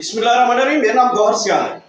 बिस्मिल्लाहिर्रहमानिर्रहीम। मेरा नाम गौहर सियाल है।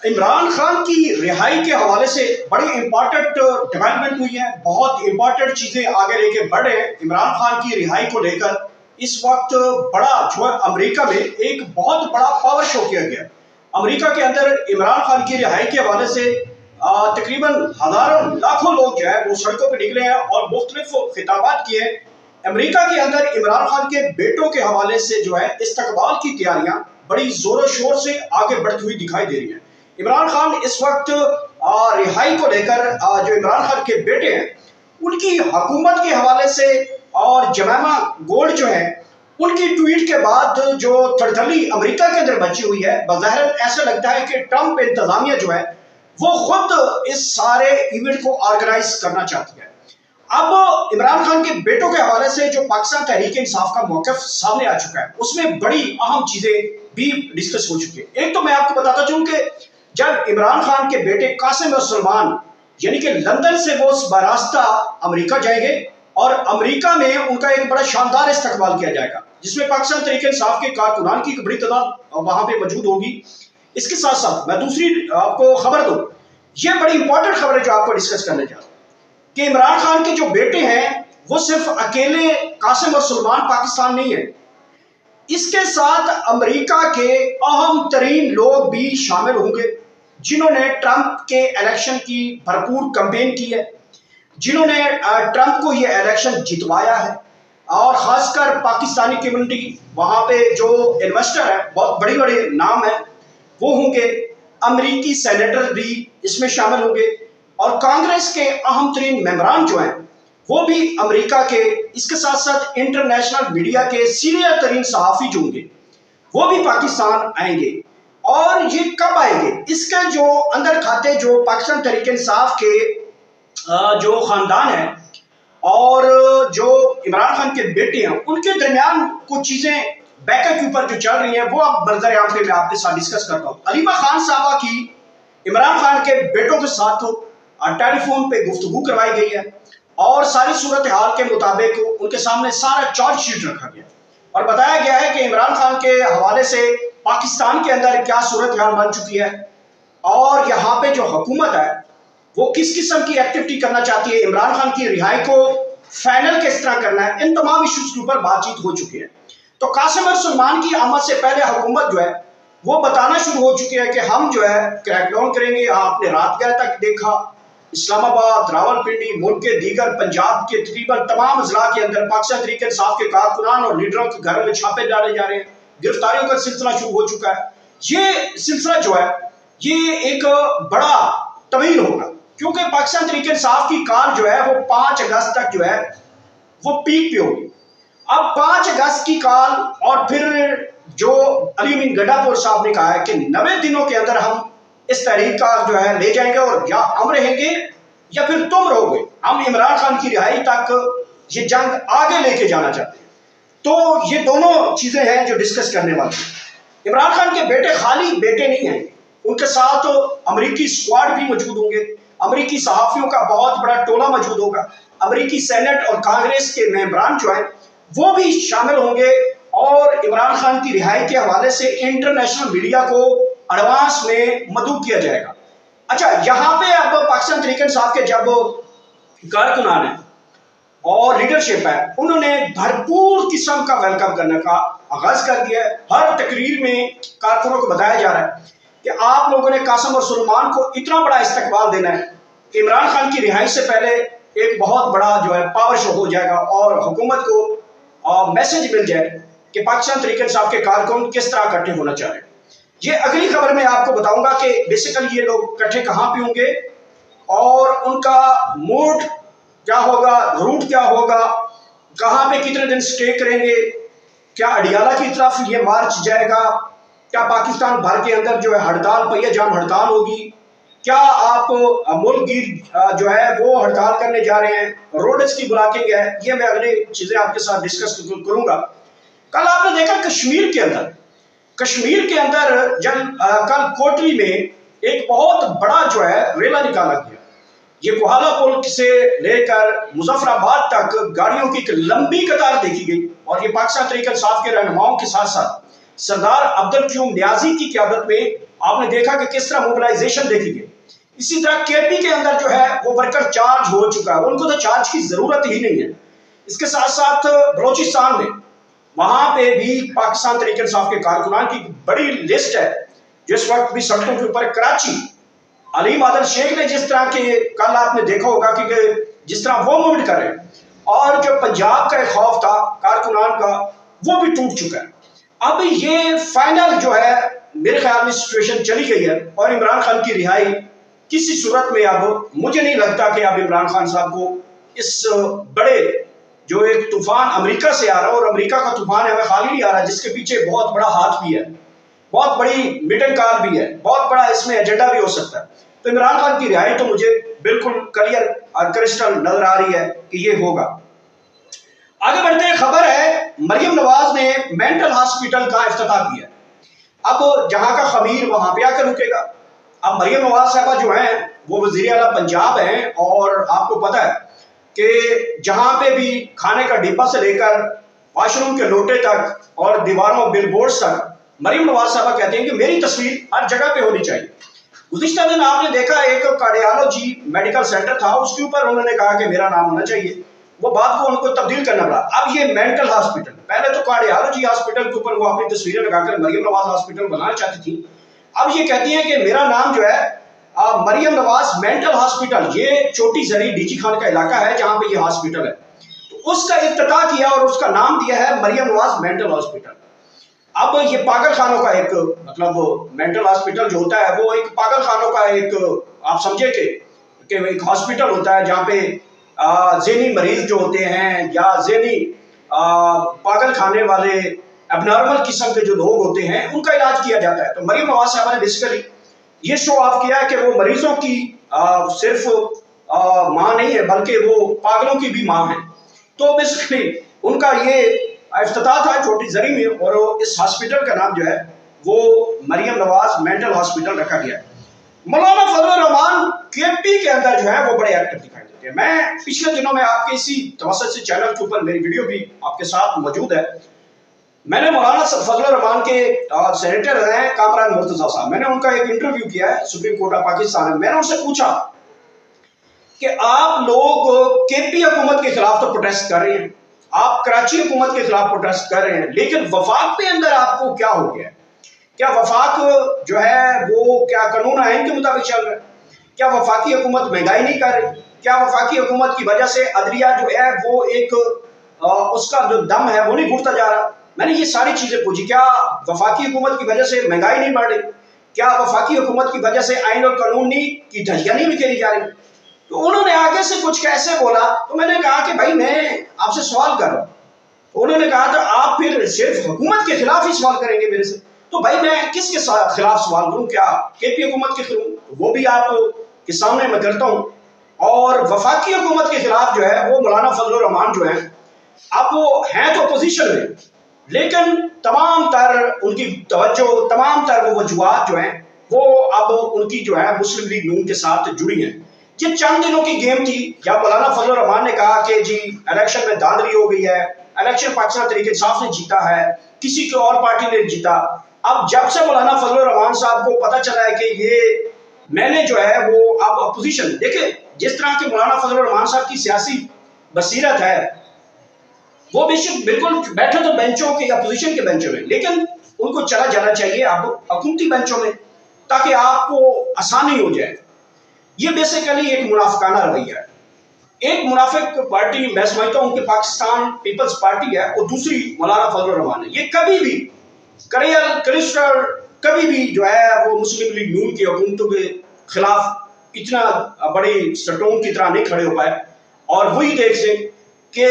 इमरान खान की रिहाई के हवाले से बड़ी इंपॉर्टेंट डेवलपमेंट हुई है, बहुत इंपॉर्टेंट चीज़ें आगे लेके बढ़ रहे हैं। इमरान खान की रिहाई को लेकर इस वक्त बड़ा जो है अमेरिका में एक बहुत बड़ा पावर शो किया गया। अमेरिका के अंदर इमरान खान की रिहाई के हवाले से तकरीबन हज़ारों लाखों लोग जो है वो सड़कों पर निकले हैं और मुख्तलिफ खिताबात किए हैं। अमेरिका के अंदर इमरान खान के बेटों के हवाले से जो है इस्तकबाल की तैयारियां बड़ी जोरों शोर से आगे बढ़ती हुई दिखाई दे रही है। इमरान खान इस वक्त रिहाई को लेकर जो इमरान खान के बेटे हैं उनकी हुकूमत के हवाले से और जमामा गोल्ड जो है उनकी ट्वीट के बाद जो थड़थड़ी अमेरिका के अंदर बची हुई है, बज़ाहिर ऐसा लगता है कि ट्रंप इंतजामिया जो है वो खुद इस सारे इवेंट को ऑर्गेनाइज करना चाहती है। अब इमरान खान के बेटों के हवाले से जो पाकिस्तान तहरीक इंसाफ का मौक़िफ़ सामने आ चुका है उसमें बड़ी अहम चीजें भी डिस्कस हो चुकी है। एक तो मैं आपको बताता चलूं कि जब इमरान खान के बेटे कासिम और सलमान यानी कि लंदन से वो बरास्ता अमेरिका जाएंगे और अमेरिका में उनका एक बड़ा शानदार इस्तकबाल किया जाएगा जिसमें पाकिस्तान तहरीक इंसाफ के कारकुनान की बड़ी तादाद वहां पे मौजूद होगी। इसके साथ साथ मैं दूसरी आपको खबर दूं, ये बड़ी इंपॉर्टेंट खबर है जो आपको डिस्कस करने जा रहा हूं कि इमरान खान के जो बेटे हैं वो सिर्फ अकेले कासिम और सलमान पाकिस्तान नहीं है, इसके साथ अमेरिका के अहम तरीन लोग भी शामिल होंगे जिन्होंने ट्रंप के इलेक्शन की भरपूर कैंपेन की है, जिन्होंने ट्रंप को ये इलेक्शन जितवाया है और खासकर पाकिस्तानी कम्युनिटी वहां पे जो इन्वेस्टर है बहुत बड़ी बड़ी नाम है वो होंगे। अमेरिकी सेनेटर भी इसमें शामिल होंगे और कांग्रेस के अहम तरीन मेंबरान जो हैं वो भी अमेरिका के, इसके साथ साथ इंटरनेशनल मीडिया के सीनियर तरीन सहाफ़ी जो होंगे वो भी पाकिस्तान आएंगे। और ये कब आएंगे, इसके जो अंदर खाते जो पाकिस्तान तहरीक इंसाफ के जो ख़ानदान है और जो इमरान खान के बेटे हैं उनके दरमियान कुछ चीज़ें बैकअप के ऊपर जो चल रही हैं वो अब मंजर आम पे मैं आपके साथ डिस्कस करता हूँ। अलीमा खान साहबा की इमरान खान के बेटों के साथ टेलीफोन पे गुफ्तगू करवाई गई है और सारी सूरत हाल के मुताबिक उनके सामने सारा चार्ज शीट रखा गया और बताया गया है कि इमरान खान के हवाले से पाकिस्तान के अंदर क्या सूरत हाल बन चुकी है और यहाँ पे जो हुकूमत है वो किस किस्म की एक्टिविटी करना चाहती है, इमरान खान की रिहाई को फाइनल किस तरह करना है, इन तमाम इश्यूज के ऊपर बातचीत हो चुकी है। तो कासिम और सलमान की आमद से पहले हुकूमत जो है वो बताना शुरू हो चुकी है कि हम जो है क्रैकडाउन करेंगे। आपने रात गए तक देखा इस्लामाबाद, रावलपिंडी, मुल्क के दीगर पंजाब के तकरीबन तमाम अजला के अंदर पाकिस्तान तहरीक इंसाफ के कारकुनान और लीडरों के घरों में छापे डाले जा रहे हैं, गिरफ्तारियों का सिलसिला शुरू हो चुका है। ये सिलसिला जो है ये एक बड़ा तवील होगा क्योंकि पाकिस्तान तहरीक इंसाफ की कार जो है वो 5 अगस्त तक जो है वो पीक पे होगी। अब 5 अगस्त की काल और फिर जो अली अमीन गड्ढापुर साहब ने कहा है कि 90 दिनों के अंदर हम इस तहरीक का जो है ले जाएंगे और या हम रहेंगे या फिर तुम रहोगे। हम इमरान खान की रिहाई तक ये जंग आगे लेके जाना चाहते हैं। तो ये दोनों चीजें हैं जो डिस्कस करने वाली हैं। इमरान खान के बेटे खाली बेटे नहीं हैं, उनके साथ अमेरिकी स्क्वाड भी मौजूद होंगे, अमेरिकी सहाफियों का बहुत बड़ा टोला मौजूद होगा, अमेरिकी सेनेट और कांग्रेस के मेंबरान जो हैं वो भी शामिल होंगे और इमरान खान की रिहाई के हवाले से इंटरनेशनल मीडिया को एडवांस में मदऊ किया जाएगा। अच्छा, यहाँ पे अब पाकिस्तान तहरीक इंसाफ के जब कारकुनान है और लीडरशिप है उन्होंने भरपूर किस्म का वेलकम करने का आगाज कर दिया है। हर तकरीर में कारकुनों को बताया जा रहा है कि आप लोगों ने कासिम और सलमान को इतना बड़ा इस्तकबाल देना है कि इमरान खान की रिहाई से पहले एक बहुत बड़ा जो है पावर शो हो जाएगा और हुकूमत को मैसेज मिल जाए कि पाकिस्तान तहरीक इंसाफ के कारकुन किस तरह इकट्ठे होना चाह रहे हैं। ये अगली खबर में आपको बताऊंगा कि बेसिकली ये लोग इकट्ठे कहाँ पे होंगे और उनका मूड क्या होगा, रूट क्या होगा, कहाँ पे कितने दिन स्टे करेंगे, क्या अडियाला की तरफ ये मार्च जाएगा, क्या पाकिस्तान भर के अंदर जो है हड़ताल पहिया जाम हड़ताल होगी, क्या आप मुल्क गिर जो है वो हड़ताल करने जा रहे हैं, रोड्स की ब्लॉकिंग है, ये मैं अगली चीजें आपके साथ डिस्कस करूंगा। कल आपने देखा कश्मीर के अंदर जब कल कोटली में एक बहुत बड़ा जो है रेला निकाला गया। ये कोहाला पुल से लेकर मुजफ्फराबाद तक गाड़ियों की एक लंबी कतार देखी गई और ये पाकिस्तान तहरीक इंसाफ के रहनुमाओं के साथ साथ سردار عبدالقیوم نیازی کی قیادت میں آپ نے دیکھا کہ کس طرح موبلائزیشن دیکھی گئی. اسی طرح کے پی کے اندر جو ہے وہ ورکر چارج ہو چکا ہے, ان کو تو چارج کی ضرورت ہی نہیں ہے. اس کے ساتھ ساتھ بلوچستان میں وہاں پہ بھی پاکستان تحریک انصاف کے کارکنان کی بڑی لسٹ ہے جو اس وقت بھی سڑکوں کے اوپر. کراچی علیم عادل شیخ نے جس طرح کے کل آپ نے دیکھا ہوگا کہ جس طرح وہ موومنٹ کر رہے ہیں, اور جو پنجاب کا ایک خوف تھا کارکنان کا وہ بھی ٹوٹ چکا ہے. اب یہ فائنل جو ہے میرے خیال میں سچویشن چلی گئی ہے, اور عمران خان کی رہائی کسی صورت میں اب مجھے نہیں لگتا کہ اب عمران خان صاحب کو اس بڑے جو ایک طوفان امریکہ سے آ رہا ہے, اور امریکہ کا طوفان ہمیں خالی نہیں آ رہا جس کے پیچھے بہت بڑا ہاتھ بھی ہے, بہت بڑی میٹنگ کال بھی ہے, بہت بڑا اس میں ایجنڈا بھی ہو سکتا ہے. تو عمران خان کی رہائی تو مجھے بالکل کلیئر اور کرسٹل نظر آ رہی ہے کہ یہ ہوگا. آگے بڑھتے ہیں, خبر ہے مریم نواز نے مینٹل ہاسپٹل کا افتتاح کیا. اب جہاں کا خمیر وہاں پہ آ کر رکے گا. اب مریم نواز صاحبہ جو ہیں وہ وزیر اعلیٰ پنجاب ہیں, اور آپ کو پتہ ہے کہ جہاں پہ بھی کھانے کا ڈبہ سے لے کر واش روم کے لوٹے تک اور دیواروں بل بورڈز تک مریم نواز صاحبہ کہتے ہیں کہ میری تصویر ہر جگہ پہ ہونی چاہیے. گزشتہ دن آپ نے دیکھا ایک کارڈیالوجی میڈیکل سینٹر تھا, اس کے اوپر انہوں نے کہا کہ میرا نام ہونا چاہیے, وہ بات کو ان کو تبدیل کرنا پڑا. اب یہ مینٹل ہاسپٹل, پہلے تو کارڈیالوجی ہاسپٹل کے اوپر وہ اپنی تصویریں لگا کر مریم نواز ہاسپٹل بنانا چاہتی تھی. اب یہ کہتی ہیں کہ میرا نام جو ہے مریم نواز مینٹل ہاسپٹل, یہ چھوٹی زری ڈی جی خان کا علاقہ ہے جہاں پہ یہ ہاسپٹل ہے, تو اس کا افتتاح کیا اور اس کا نام دیا ہے مریم نواز مینٹل ہاسپٹل. اب یہ پاگل خانوں کا ایک مطلب مینٹل ہاسپٹل جو ہوتا ہے وہ ایک پاگل خانوں کا ایک آپ سمجھے کہ ایک ہاسپٹل ہوتا ہے جہاں پہ ذہنی مریض جو ہوتے ہیں یا ذہنی پاگل کھانے والے اب نارمل قسم کے جو لوگ ہوتے ہیں ان کا علاج کیا جاتا ہے. تو مریم نواز صاحبہ نے بیسیکلی یہ شو آف کیا ہے کہ وہ مریضوں کی صرف ماں نہیں ہے بلکہ وہ پاگلوں کی بھی ماں ہے. تو بیسیکلی ان کا یہ افتتاح تھا چھوٹی زری میں, اور اس ہاسپٹل کا نام جو ہے وہ مریم نواز مینٹل ہاسپٹل رکھا گیا ہے. مولانا فضل الرحمان کے پی کے اندر جو ہے وہ بڑے ایکٹیو دکھائی دیتے ہیں. میں پچھلے دنوں میں آپ کے اسی توسط سے چینل کے اوپر میری ویڈیو بھی آپ کے ساتھ موجود ہے. میں نے مولانا فضل الرحمان کے سینیٹر ہیں کامران مرتضیٰ صاحب, میں نے ان کا ایک انٹرویو کیا ہے سپریم کورٹ آف پاکستان میں. میں نے ان سے پوچھا کہ آپ لوگ کے پی حکومت کے خلاف تو پروٹیسٹ کر رہے ہیں, آپ کراچی حکومت کے خلاف پروٹیسٹ کر رہے ہیں, لیکن وفاق کے اندر آپ کو کیا ہو گیا ہے؟ کیا وفاق جو ہے وہ کیا قانون آئین کے مطابق چل رہا ہے؟ کیا وفاقی حکومت مہنگائی نہیں کر رہی؟ کیا وفاقی حکومت کی وجہ سے عدلیہ جو ہے وہ ایک اس کا جو دم ہے وہ نہیں گھٹتا جا رہا؟ میں نے یہ ساری چیزیں پوچھی. کیا وفاقی حکومت کی وجہ سے مہنگائی نہیں بڑھ رہی؟ کیا وفاقی حکومت کی وجہ سے آئین اور قانون کی دھجیاں نہیں بکھیری جا رہی؟ تو انہوں نے آگے سے کچھ کیسے بولا, تو میں نے کہا کہ بھائی میں آپ سے سوال کر رہا ہوں. انہوں نے کہا تھا آپ پھر صرف حکومت کے خلاف ہی سوال کریں گے میرے سے. تو بھائی میں کس کے خلاف سوال کروں, کیا کے پی حکومت کے خلاف؟ وہ بھی آپ کے سامنے میں کرتا ہوں. اور وفاقی حکومت کے خلاف جو ہے وہ مولانا فضل الرحمان جو ہیں, اب وہ ہیں تو اپوزیشن میں, لیکن تمام تر ان کی توجہ, تمام تر وہ وجوہات جو ہیں وہ اب ان کی جو ہے مسلم لیگ نون کے ساتھ جڑی ہیں. یہ چند دنوں کی گیم تھی جب مولانا فضل الرحمان نے کہا کہ جی الیکشن میں دھاندلی ہو گئی ہے, الیکشن پاکستان تحریک انصاف نے جیتا ہے, کسی کی اور پارٹی نے جیتا. اب جب سے مولانا فضل الرحمان صاحب کو پتہ چلا ہے کہ یہ میں نے جو ہے وہ اب اپوزیشن, دیکھیں جس طرح کے مولانا فضل الرحمان صاحب کی سیاسی بصیرت ہے وہ بالکل بیٹھے تو بینچوں کے اپوزیشن کے بینچوں میں, لیکن ان کو چلا جانا چاہیے اب حکومتی بینچوں میں تاکہ آپ کو آسانی ہو جائے. یہ بیسیکلی ایک منافقانہ رویہ ہے. ایک منافق پارٹی میں سمجھتا ہوں کہ پاکستان پیپلز پارٹی ہے, اور دوسری مولانا فضل الرحمان ہے. یہ کبھی بھی کرسٹر کبھی بھی جو ہے وہ مسلم لیگ نون کی حکومتوں کے خلاف اتنا بڑی سٹون کی طرح نہیں کھڑے ہو پائے. اور وہی دیکھ سے کہ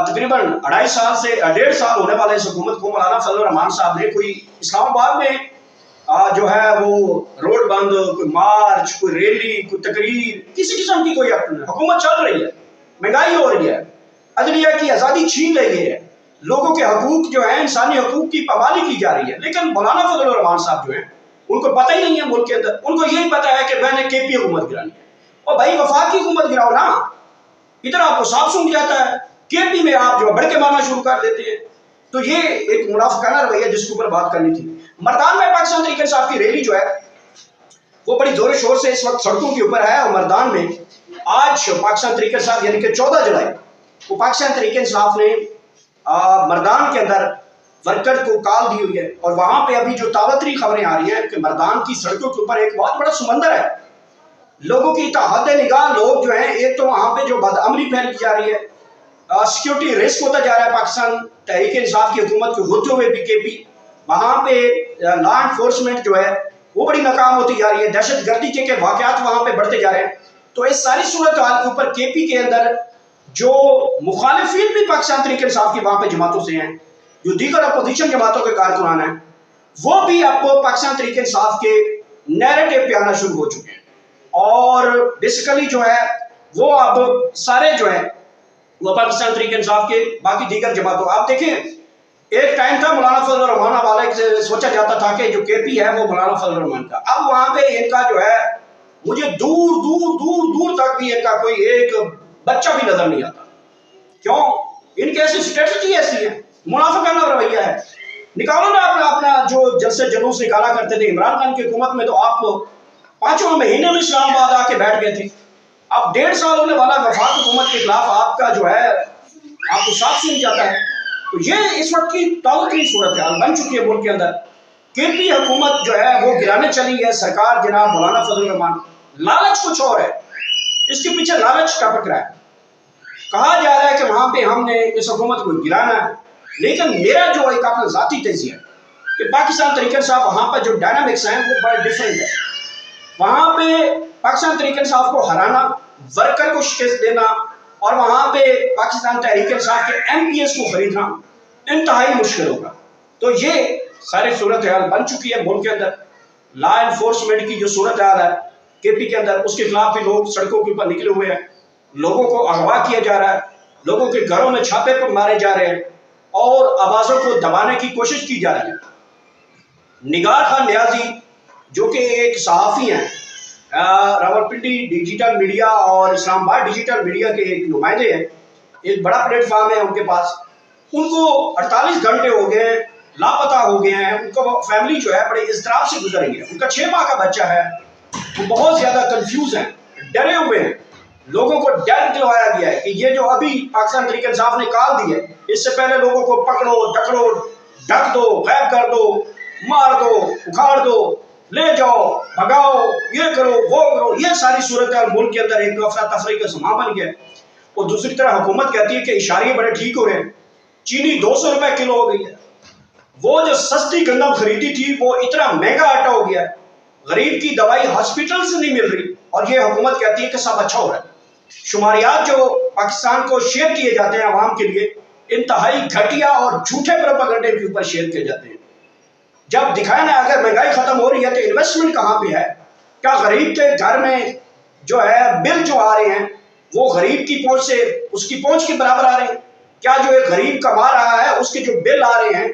تقریباً 2.5 سال سے 1.5 سال ہونے والے اس حکومت کو مولانا فضل الرحمان صاحب نے کوئی اسلام آباد میں جو ہے وہ روڈ بند, کوئی مارچ, کوئی ریلی, کوئی تقریر, کسی قسم کی کوئی حکومت چل رہی ہے, مہنگائی ہو رہی ہے, عدلیہ کی آزادی چھین لی گئی ہے, لوگوں کے حقوق جو ہیں انسانی حقوق کی پامالی کی جا رہی ہے, لیکن مولانا فضل الرحمان صاحب جو ہیں ان کو پتہ ہی نہیں ہے ملک کے اندر. ان کو یہی پتہ ہے کہ میں نے کے پی حکومت گرانی ہے. اور بھائی وفاقی حکومت گراؤ نا, ادھر آپ کو صاف سونگ جاتا ہے, کے پی میں آپ جو بڑھ کے مارنا شروع کر دیتے ہیں. तो ये एक मुनाफिकाना रवैया जिसके ऊपर बात करनी थी। मर्दान में पाकिस्तान तहरीक इंसाफ की रैली जो है वो बड़ी जोर शोर से इस वक्त सड़कों के ऊपर है। और मर्दान में आज पाकिस्तान तहरीक इंसाफ यानी कि 14 जुलाई को पाकिस्तान तहरीक इंसाफ ने मर्दान के अंदर वर्कर को कॉल दी हुई है। और वहां पे अभी जो तावतरी खबरें आ रही हैं कि मर्दान की सड़कों के ऊपर एक बहुत बड़ा समंदर है, लोगों की तहद निगाह लोग जो हैं, एक तो वहां पे जो बदअमली फैलती जा रही है, सिक्योरिटी रिस्क होता जा रहा है पाकिस्तान तहरीक इंसाफ की हुकूमत के होते हुए बीकेपी, वहां पे लॉ एनफोर्समेंट जो है वो बड़ी नाकाम होती जा रही है, दहशत गर्दी के वाकयात वहां पे बढ़ते जा रहे हैं। तो इस सारी सूरत हाल के ऊपर केपी के अंदर जो मुखालिफिन भी पाकिस्तान तहरीक इंसाफ की वहां पे जमातों से हैं, जो दीगर अपोजिशन जमातों के कारकुनान हैं, वो भी आपको पाकिस्तान तहरीक इंसाफ के नैरेटिव पे आना शुरू हो चुके हैं। और बेसिकली जो है वो अब सारे जो है वो पाकिस्तान तहरीक इंसाफ के बाकी दीगर जमातों, आप देखें एक टाइम था मौलाना फजल रहमान वाले से सोचा जाता था कि जो केपी है वो मौलाना फजल रहमान का, अब वहां पे इनका जो है मुझे दूर दूर दूर दूर तक भी इनका कोई एक बच्चा भी नजर नहीं आता। क्यों? इनकी ऐसी स्ट्रेटजी ऐसी है, मुनाफिकाना रवैया है। निकालो ना अपना जो जलसे जुलूस निकाला करते थे इमरान खान की हुकूमत में, तो आप 5 महीने में इस्लामाबाद आके बैठ गए थे। अब 1.5 साल होने वाला वफाक हुकूमत के खिलाफ आपका जो है आपको साफ सुन जाता है। तो ये इस वक्त की ताउतरी सूरत हाल बन चुकी है मुल्क के अंदर। केपी हुकूमत जो है वो गिराने चली है सरकार जनाब मौलाना फजल रहमान। लालच कुछ और है, इसके पीछे लालच का फकरा है। कहा जा रहा है कि वहां पे हमने इस हुकूमत को गिराना है, लेकिन मेरा जो एक अपना जाती तेजी है कि पाकिस्तान तहरीक इंसाफ वहां पर जो डायनामिक्स हैं वो बड़े डिफरेंट है। वहां पे पाकिस्तान तहरीक इंसाफ को हराना, वर्कर को शिकस्त देना और वहां पे पाकिस्तान तहरीक इंसाफ के एमपीएस को खरीदना इंतहाई मुश्किल होगा। तो ये सारी सूरत हाल बन चुकी है मुल्क के अंदर। लॉ एनफोर्समेंट की जो सूरत हाल है केपी के अंदर, उसके खिलाफ भी लोग सड़कों के ऊपर निकले हुए हैं। लोगों को अगवा किया जा रहा है, लोगों के घरों में छापे पर मारे जा रहे हैं और आवाजों को दबाने की कोशिश की जा रही है। निगार खान नियाजी जो कि एक सहाफ़ी हैं, रावलपिंडी डिजिटल मीडिया और इस्लामाबाद डिजिटल मीडिया के एक नुमाइंदे हैं, एक बड़ा प्लेटफार्म है उनके पास। उनको 48 घंटे हो गए लापता हो गए हैं। उनका फैमिली जो है बड़े इज़्तिराब से गुजर रही है। उनका 6 माह का बच्चा है, वो बहुत ज़्यादा कंफ्यूज हैं, डरे हुए हैं। लोगों को डर दिलवाया गया है कि ये जो अभी पाकिस्तान तहरीक इंसाफ ने कॉल दी है, इससे पहले लोगों को पकड़ो, डकड़ो, ढक दो, गायब कर दो, मार दो, उखाड़ दो, ले जाओ, भगाओ, ये करो, वो करो। ये सारी सूरत हाल मुल्क के अंदर एक अफरा तफरी का समा बन गया। और दूसरी तरफ हुकूमत कहती है कि इशारे बड़े ठीक हो रहे हैं। चीनी 200 रुपए किलो हो गई है। वो जो सस्ती गंदम खरीदी थी वो इतना महंगा आटा हो गया है। गरीब की दवाई हॉस्पिटल से नहीं मिल रही और ये हुकूमत कहती है कि सब अच्छा हो रहा है। शुमारियात जो पाकिस्तान को शेयर किए जाते हैं आवाम के लिए, इंतहाई घटिया और झूठे प्रोपेगेंडे के ऊपर शेयर किए जाते हैं। जब दिखाया ना अगर महंगाई खत्म हो रही है तो इन्वेस्टमेंट कहाँ पे है? क्या गरीब के घर में जो है बिल जो आ रहे हैं वो गरीब की पहुंच से उसकी पहुंच के बराबर आ रहे हैं? क्या जो एक गरीब कमा रहा है उसके जो बिल आ रहे हैं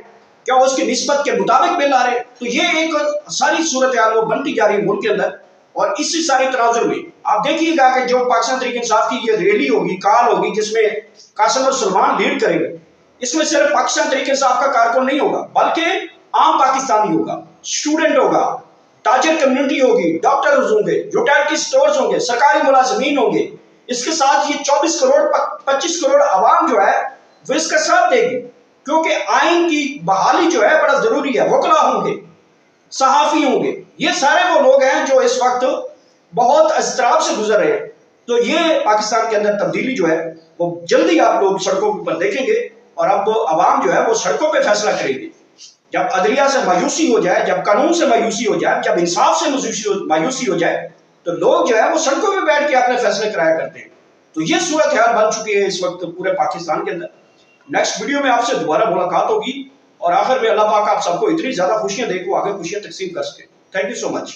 क्या उसकी निस्बत के मुताबिक बिल आ रहे हैं? तो ये एक सारी सूरत हाल वो बनती जा रही है मुल्क के अंदर। और इसी सारी तनाजुर में आप देखिएगा कि जो पाकिस्तान तहरीक इंसाफ की ये रैली होगी, कॉल होगी, जिसमें कासिम और सलमान लीड करेंगे, इसमें सिर्फ पाकिस्तान तहरीक इंसाफ का कारकुन नहीं होगा बल्कि आम पाकिस्तानी होगा, स्टूडेंट होगा, ताजिर कम्युनिटी होगी, डॉक्टर्स होंगे, यूटिलिटी स्टोर्स होंगे, सरकारी मुलाजिमीन होंगे। इसके साथ ये 24 करोड़ 25 करोड़ आवाम जो है वो इसका साथ देगी, क्योंकि आइन की बहाली जो है बड़ा जरूरी है। वकला होंगे, सहाफ़ी होंगे, ये सारे वो लोग हैं जो इस वक्त बहुत इज़्तिराब से गुजर रहे हैं। तो ये पाकिस्तान के अंदर तब्दीली जो है वो जल्दी आप लोग सड़कों पर देखेंगे और अब आवाम जो है वो सड़कों पर फैसला करेगी। जब अदलिया से मायूसी हो जाए, जब कानून से मायूसी हो जाए, जब इंसाफ से मायूसी हो जाए, तो लोग जो है वो सड़कों पे बैठ के अपने फैसले कराया करते हैं। तो ये सूरत हाल बन चुकी है इस वक्त पूरे पाकिस्तान के अंदर। नेक्स्ट वीडियो में आपसे दोबारा मुलाकात होगी और आखिर में अल्लाह पाक आप सबको इतनी ज्यादा खुशियां दे को आगे खुशियां तकसीम कर सके। Thank you so much.